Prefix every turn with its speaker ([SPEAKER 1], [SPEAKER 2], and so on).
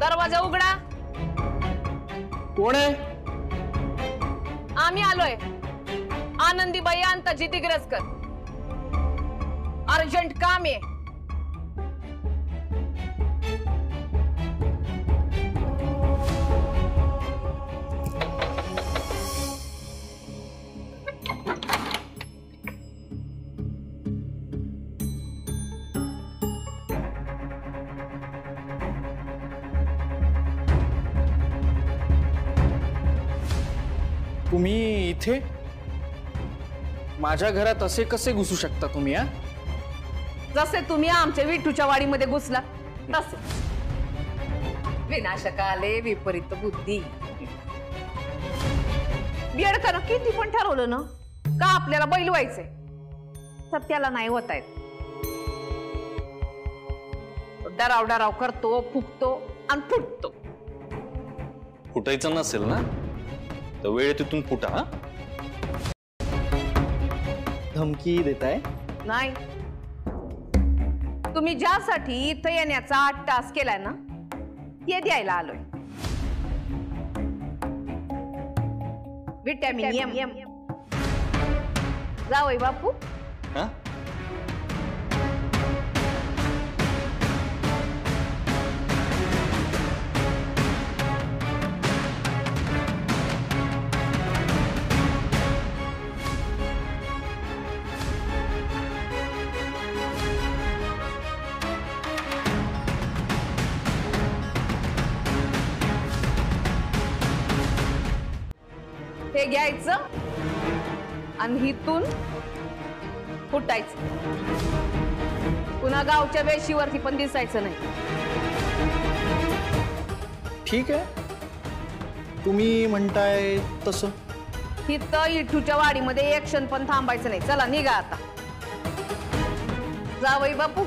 [SPEAKER 1] दरवाजा उघडा.
[SPEAKER 2] कोण आहे?
[SPEAKER 1] आम्ही आलोय. आनंदीबाई अंताजी दिग्रसकर. अर्जंट काम आहे.
[SPEAKER 2] तुम्ही इथे? माझ्या घरात असे कसे घुसू शकता तुम्ही?
[SPEAKER 1] जसे तुम्ही आमच्या विठूच्या वाडीमध्ये घुसलात तसे. विनाशकाले विपरीत बुद्धी. बेडकानं किती पण ठरवलं ना का आपल्याला बैल व्हायचंय तर त्याला नाही होत आहेत. डराव डराव करतो, फुकतो आणि फुटतो.
[SPEAKER 2] फुटायचं नसेल ना तर वेळ तिथून फुटा. धमकी देताय?
[SPEAKER 1] नाही. तुम्ही ज्यासाठी इथं येण्याचा 8 तास केलाय ना ते द्यायला आलोय. Vitamin M. जावई बापू.
[SPEAKER 2] हा?
[SPEAKER 1] हे घ्यायचं आणि इथून फुटायचं. पुन्हा गावच्या वेशीवरती पण दिसायचं नाही.
[SPEAKER 2] ठीक आहे, तुम्ही म्हणताय तसं.
[SPEAKER 1] इथं इठूच्या वाडीमध्ये एक क्षण पण थांबायचं नाही. चला निघा आता. जावई बापू.